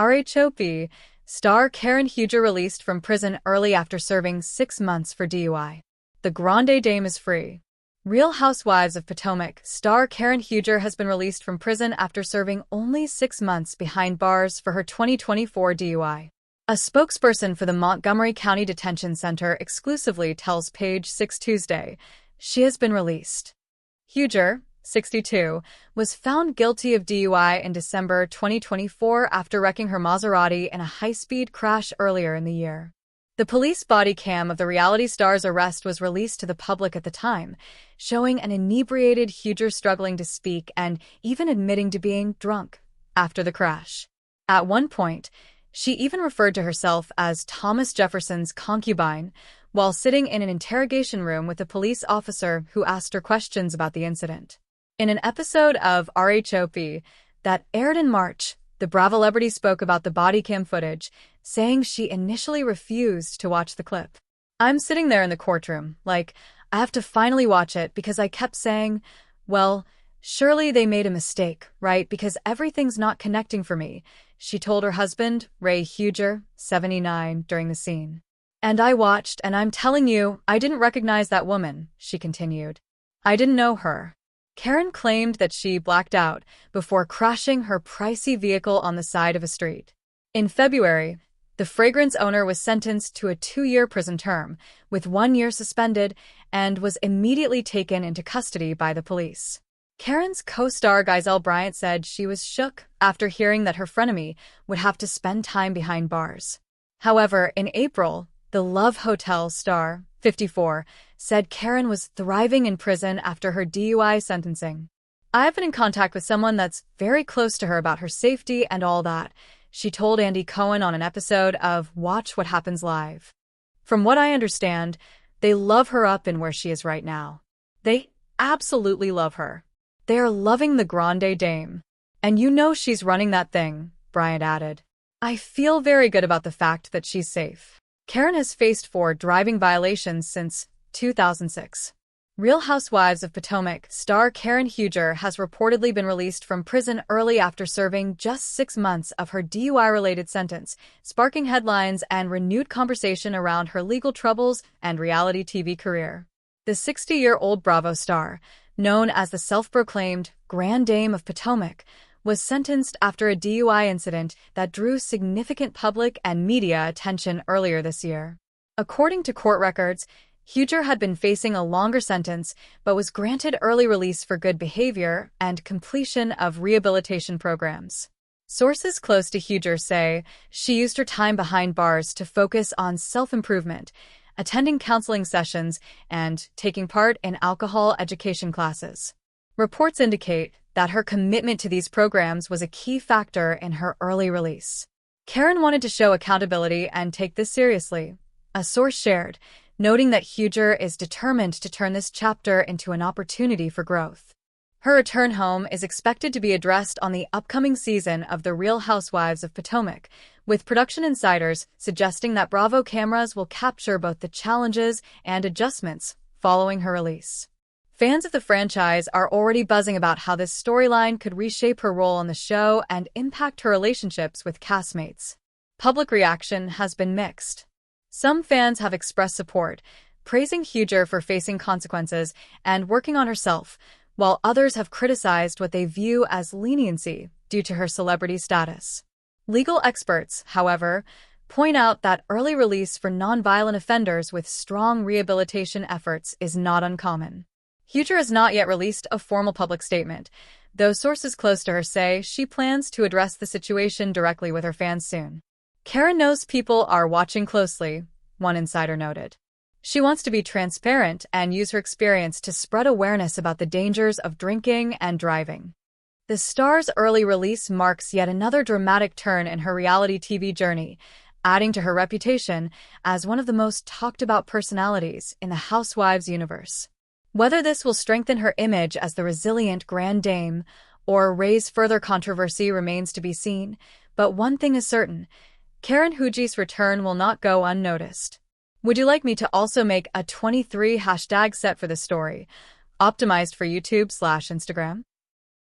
RHOP, star Karen Huger released from prison early after serving 6 months for DUI. The Grande Dame is free. Real Housewives of Potomac star Karen Huger has been released from prison after serving only 6 months behind bars for her 2024 DUI. A spokesperson for the Montgomery County Detention Center exclusively tells Page Six Tuesday she has been released. Huger, 62, was found guilty of DUI in December 2024 after wrecking her Maserati in a high-speed crash earlier in the year. The police body cam of the reality star's arrest was released to the public at the time, showing an inebriated Huger struggling to speak and even admitting to being drunk after the crash. At one point, she even referred to herself as Thomas Jefferson's concubine while sitting in an interrogation room with a police officer who asked her questions about the incident. In an episode of RHOP that aired in March, the Bravo celebrity spoke about the body cam footage, saying she initially refused to watch the clip. "I'm sitting there in the courtroom, like, I have to finally watch it because I kept saying, well, surely they made a mistake, right? Because everything's not connecting for me," she told her husband, Ray Huger, 79, during the scene. "And I watched, and I'm telling you, I didn't recognize that woman," she continued. "I didn't know her." Karen claimed that she blacked out before crashing her pricey vehicle on the side of a street. In February, the fragrance owner was sentenced to a 2-year prison term, with 1 year suspended, and was immediately taken into custody by the police. Karen's co-star Giselle Bryant said she was shook after hearing that her frenemy would have to spend time behind bars. However, in April, the Love Hotel star, 54, said Karen was thriving in prison after her DUI sentencing. "I've been in contact with someone that's very close to her about her safety and all that," she told Andy Cohen on an episode of Watch What Happens Live. "From what I understand, they love her up in where she is right now. They absolutely love her. They are loving the Grande Dame. And you know she's running that thing," Bryant added. "I feel very good about the fact that she's safe." Karen has faced 4 driving violations since 2006. Real Housewives of Potomac star Karen Huger has reportedly been released from prison early after serving just 6 months of her DUI-related sentence, sparking headlines and renewed conversation around her legal troubles and reality TV career. The 60-year-old Bravo star, known as the self-proclaimed Grand Dame of Potomac, was sentenced after a DUI incident that drew significant public and media attention earlier this year. According to court records, Huger had been facing a longer sentence but was granted early release for good behavior and completion of rehabilitation programs. Sources close to Huger say she used her time behind bars to focus on self-improvement, attending counseling sessions, and taking part in alcohol education classes. Reports indicate that her commitment to these programs was a key factor in her early release. Karen wanted to show accountability and take this seriously, a source shared, noting that Huger is determined to turn this chapter into an opportunity for growth. Her return home is expected to be addressed on the upcoming season of The Real Housewives of Potomac, with production insiders suggesting that Bravo cameras will capture both the challenges and adjustments following her release. Fans of the franchise are already buzzing about how this storyline could reshape her role on the show and impact her relationships with castmates. Public reaction has been mixed. Some fans have expressed support, praising Huger for facing consequences and working on herself, while others have criticized what they view as leniency due to her celebrity status. Legal experts, however, point out that early release for nonviolent offenders with strong rehabilitation efforts is not uncommon. Huger has not yet released a formal public statement, though sources close to her say she plans to address the situation directly with her fans soon. Karen knows people are watching closely, one insider noted. She wants to be transparent and use her experience to spread awareness about the dangers of drinking and driving. The star's early release marks yet another dramatic turn in her reality TV journey, adding to her reputation as one of the most talked-about personalities in the Housewives universe. Whether this will strengthen her image as the resilient Grand Dame or raise further controversy remains to be seen, but one thing is certain: Karen Huger's return will not go unnoticed. Would you like me to also make a 23 hashtag set for this story, optimized for YouTube/Instagram?